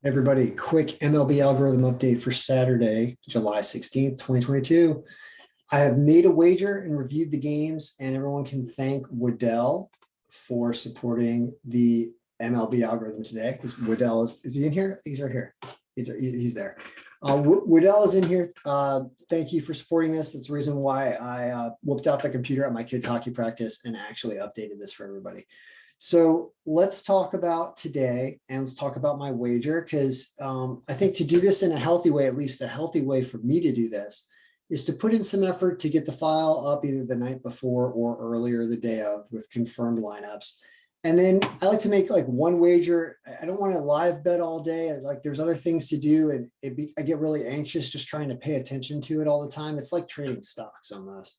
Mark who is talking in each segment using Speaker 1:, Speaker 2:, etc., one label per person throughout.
Speaker 1: Everybody, quick MLB algorithm update for Saturday, July 16th, 2022. I have made a wager and reviewed the games, and everyone can thank Waddell for supporting the MLB algorithm today because Waddell is he in here? He's right here. He's there. Waddell is in here. Thank you for supporting this. That's the reason why I whooped out the computer at my kids' hockey practice and actually updated this for everybody. So let's talk about today and let's talk about my wager because I think to do this in a healthy way, at least a healthy way for me to do this, is to put in some effort to get the file up either the night before or earlier the day of with confirmed lineups. And then I like to make like one wager. I don't want to live bet all day. Like there's other things to do and I get really anxious just trying to pay attention to it all the time. It's like trading stocks almost.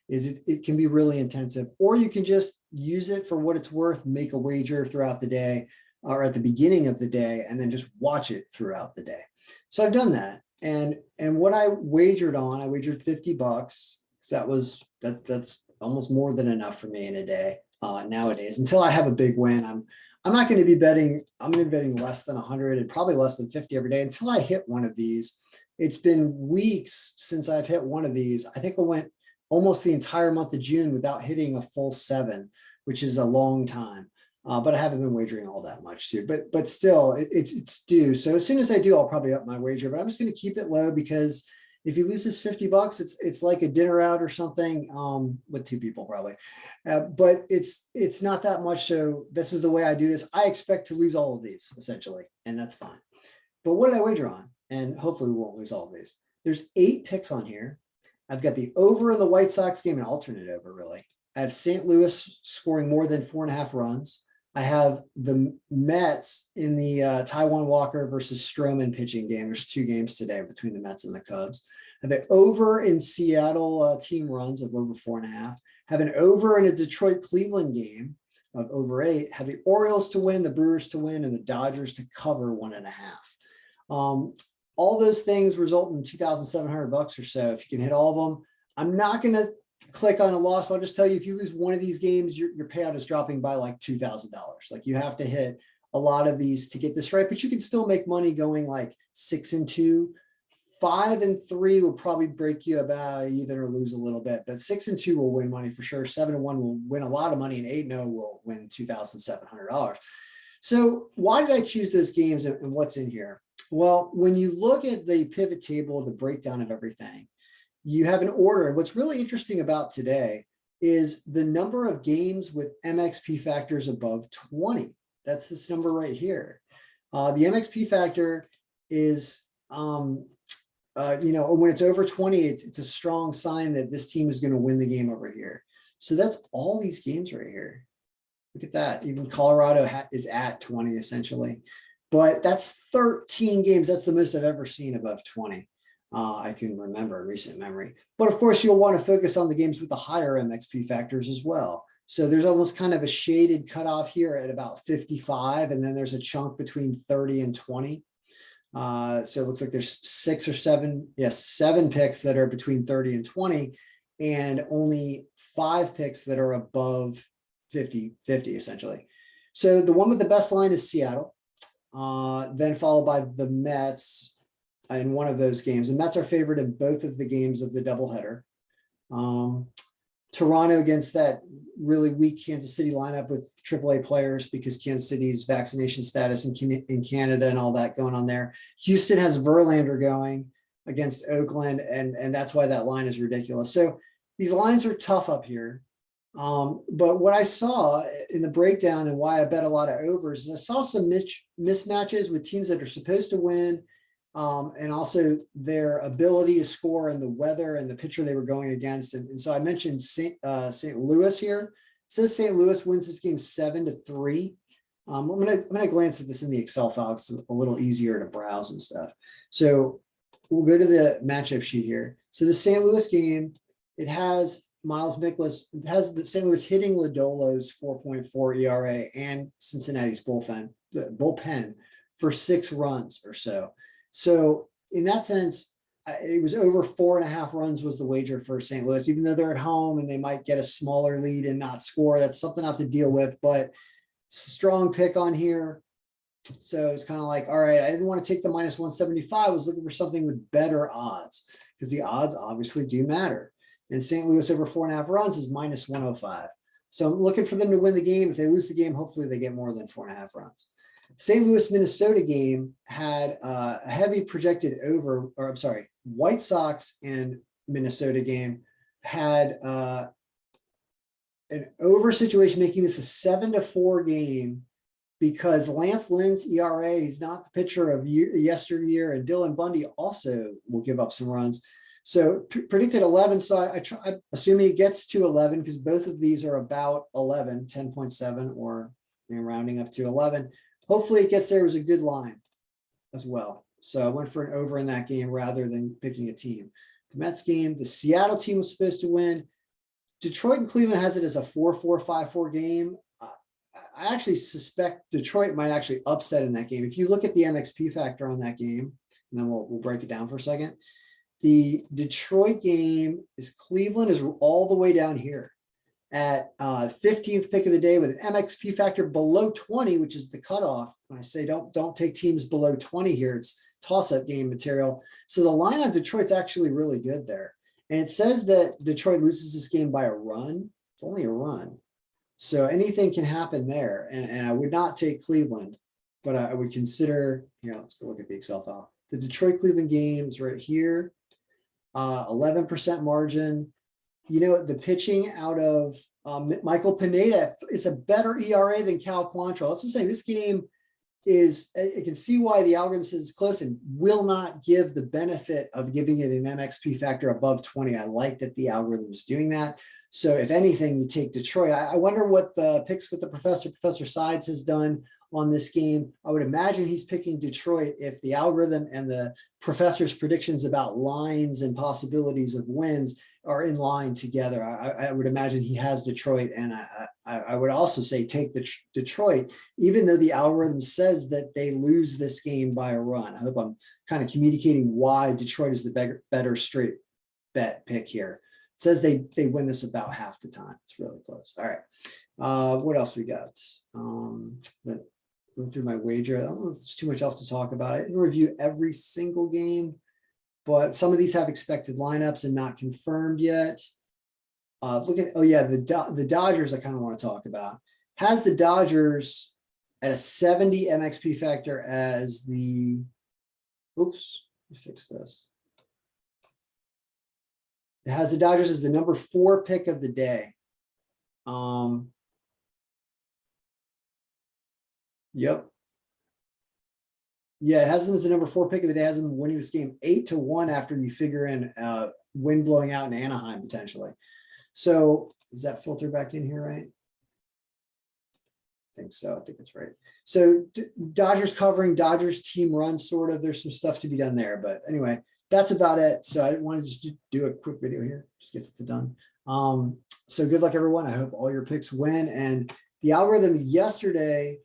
Speaker 1: It can be really intensive, or you can just use it for what it's worth, make a wager throughout the day or at the beginning of the day, and then just watch it throughout the day. So I've done that. And what I wagered on, I wagered $50. That's almost more than enough for me in a day nowadays. Until I have a big win, I'm not going to be betting. I'm going to be betting less than 100 and probably less than 50 every day until I hit one of these. It's been weeks since I've hit one of these. I think I went almost the entire month of June without hitting a full 7, which is a long time. But I haven't been wagering all that much too. But still, it's due. So as soon as I do, I'll probably up my wager. But I'm just going to keep it low because if you lose this $50, it's like a dinner out or something with 2 people probably. But it's not that much. So this is the way I do this. I expect to lose all of these essentially, and that's fine. But what did I wager on? And hopefully we won't lose all of these. There's 8 picks on here. I've got the over in the White Sox game, an alternate over really. I have St. Louis scoring more than 4.5 runs. I have the Mets in the Taiwan Walker versus Stroman pitching game. There's 2 games today between the Mets and the Cubs. I have an over in Seattle team runs of over 4.5. Have an over in a Detroit Cleveland game of over 8. Have the Orioles to win, the Brewers to win, and the Dodgers to cover 1.5. All those things result in $2,700 or so. If you can hit all of them, I'm not going to click on a loss, but I'll just tell you, if you lose one of these games, your payout is dropping by like $2,000. Like you have to hit a lot of these to get this right, but you can still make money going like 6-2. 5-3 will probably break you about even or lose a little bit, but 6-2 will win money for sure. 7-1 will win a lot of money, and 8-0 will win $2,700. So why did I choose those games and what's in here? Well, when you look at the pivot table, the breakdown of everything, you have an order. What's really interesting about today is the number of games with MXP factors above 20. That's this number right here. The MXP factor is, when it's over 20, it's a strong sign that this team is going to win the game over here. So that's all these games right here. Look at that. Even Colorado is at 20 essentially. But that's 13 games. That's the most I've ever seen above 20. I can remember in recent memory. But of course, you'll want to focus on the games with the higher MXP factors as well. So there's almost kind of a shaded cutoff here at about 55. And then there's a chunk between 30 and 20. So it looks like there's 6 or 7, 7 picks that are between 30 and 20, and only 5 picks that are above 50 essentially. So the one with the best line is Seattle. Then followed by the Mets in one of those games. The Mets are favored in both of the games of the doubleheader. Toronto against that really weak Kansas City lineup with AAA players because Kansas City's vaccination status in Canada and all that going on there. Houston has Verlander going against Oakland, and that's why that line is ridiculous. So these lines are tough up here. But what I saw in the breakdown and why I bet a lot of overs is I saw some mismatches with teams that are supposed to win, and also their ability to score and the weather and the pitcher they were going against. And so I mentioned St. Louis here. It says St. Louis wins this game 7-3. I'm gonna glance at this in the Excel file. It's a little easier to browse and stuff. So we'll go to the matchup sheet here. So the St. Louis game, it has Miles Mikolas. It has the St. Louis hitting Lodolo's 4.4 ERA and Cincinnati's bullpen for 6 runs or so. So in that sense, it was over 4.5 runs was the wager for St. Louis, even though they're at home and they might get a smaller lead and not score. That's something I have to deal with, but strong pick on here. So it's kind of like, all right, I didn't want to take the minus 175. I was looking for something with better odds because the odds obviously do matter. And St. Louis over 4.5 runs is minus 105. So I'm looking for them to win the game. If they lose the game, hopefully they get more than 4.5 runs. St. Louis, Minnesota game had a heavy projected over, or I'm sorry, White Sox and Minnesota game had an over situation, making this a 7-4 game because Lance Lynn's ERA is not the pitcher of yesteryear, and Dylan Bundy also will give up some runs. So predicted 11. So I'm assuming it gets to 11 because both of these are about 11, 10.7 or rounding up to 11. Hopefully it gets there. It was a good line as well. So I went for an over in that game rather than picking a team. The Mets game, the Seattle team was supposed to win. Detroit and Cleveland has it as a 4-4, 5-4 game. I actually suspect Detroit might actually upset in that game. If you look at the MXP factor on that game, and then we'll break it down for a second. The Detroit game is Cleveland is all the way down here at 15th pick of the day with an MXP factor below 20, which is the cutoff. When I say don't take teams below 20 here, it's toss-up game material. So the line on Detroit's actually really good there. And it says that Detroit loses this game by a run. It's only a run. So anything can happen there. And I would not take Cleveland, but I would consider, let's go look at the Excel file. The Detroit Cleveland game is right here. 11% margin. The pitching out of Michael Pineda is a better ERA than Cal Quantrill. That's what I'm saying. This game is, you can see why the algorithm says it's close and will not give the benefit of giving it an MXP factor above 20. I like that the algorithm is doing that. So if anything, you take Detroit. I wonder what the picks with the Professor Sides has done on this game. I would imagine he's picking Detroit if the algorithm and the professor's predictions about lines and possibilities of wins are in line together. I would imagine he has Detroit, and I would also say take the Detroit, even though the algorithm says that they lose this game by a run. I hope I'm kind of communicating why Detroit is the better straight bet pick here. It says they win this about half the time. It's really close. All right. What else we got? Go through my wager. I don't know if there's too much else to talk about. I didn't review every single game, but some of these have expected lineups and not confirmed yet. Look at, the Dodgers I kind of want to talk about. Has the Dodgers at a 70 MXP factor as the, oops, let me fix this. It has the Dodgers as the number 4 pick of the day. Yep. Yeah, it has them as the number 4 pick of the day. It has them winning this game 8-1 after you figure in wind blowing out in Anaheim potentially. So is that filter back in here, right? I think so. I think that's right. So Dodgers covering, Dodgers team run sort of. There's some stuff to be done there, but anyway, that's about it. So I want to just do a quick video here. Just gets it done. So good luck, everyone. I hope all your picks win. And the algorithm yesterday,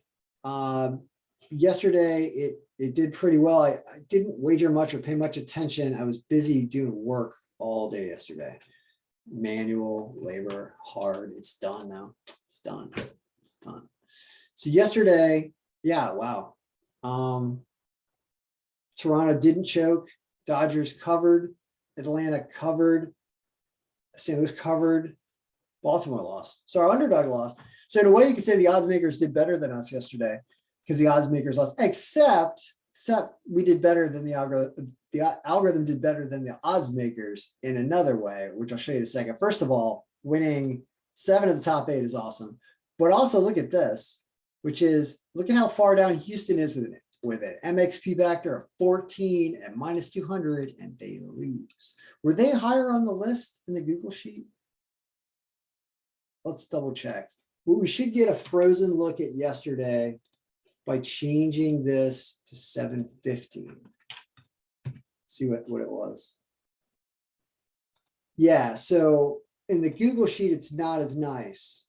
Speaker 1: it did pretty well. I didn't wager much or pay much attention. I was busy doing work all day yesterday. Manual labor, hard. It's done now. It's done. It's done. So yesterday, yeah, wow. Toronto didn't choke. Dodgers covered. Atlanta covered. St. Louis covered. Baltimore lost. So our underdog lost. So in a way, you could say the odds makers did better than us yesterday because the odds makers lost, except we did better than the algorithm. The algorithm did better than the odds makers in another way, which I'll show you in a second. First of all, winning 7 of the top 8 is awesome. But also look at this, which is, look at how far down Houston is with an MXP factor of 14 and minus 200, and they lose. Were they higher on the list in the Google sheet? Let's double check. Well, we should get a frozen look at yesterday by changing this to 750. See what it was. Yeah, so in the Google sheet, it's not as nice.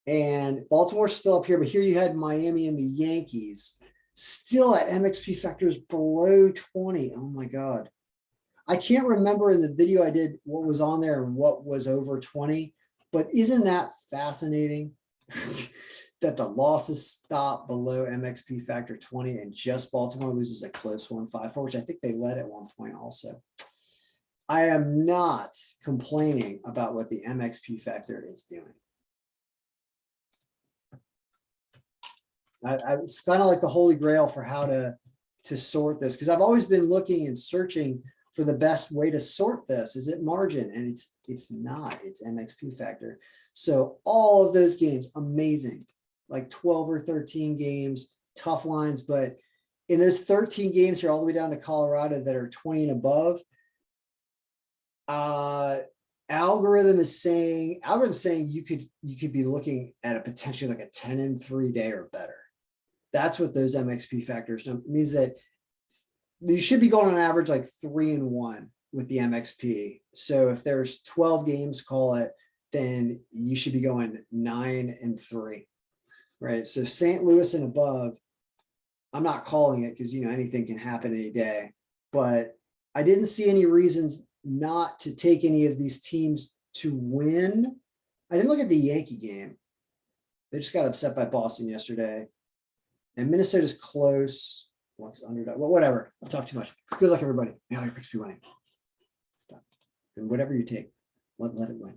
Speaker 1: And Baltimore's still up here, but here you had Miami and the Yankees still at MXP factors below 20. Oh my God. I can't remember in the video I did what was on there and what was over 20, but isn't that fascinating? that the losses stop below MXP factor 20 and just Baltimore loses a close 1-5-4, which I think they led at one point also. I am not complaining about what the MXP factor is doing. It's kind of like the holy grail for how to sort this, because I've always been looking and searching for the best way to sort this. Is it margin? And it's not, it's MXP factor. So all of those games, amazing, like 12 or 13 games, tough lines. But in those 13 games here, all the way down to Colorado that are 20 and above, algorithm is saying you could be looking at a potentially like a 10-3 day or better. That's what those MXP factors means, that you should be going on average like 3-1 with the MXP. So if there's 12 games, call it, then you should be going 9-3, right? So St. Louis and above, I'm not calling it because, anything can happen any day, but I didn't see any reasons not to take any of these teams to win. I didn't look at the Yankee game. They just got upset by Boston yesterday. And Minnesota's close. What's underdog? Well, whatever. I've talked too much. Good luck, everybody. May all your picks be winning. Stop. And whatever you take, let it win.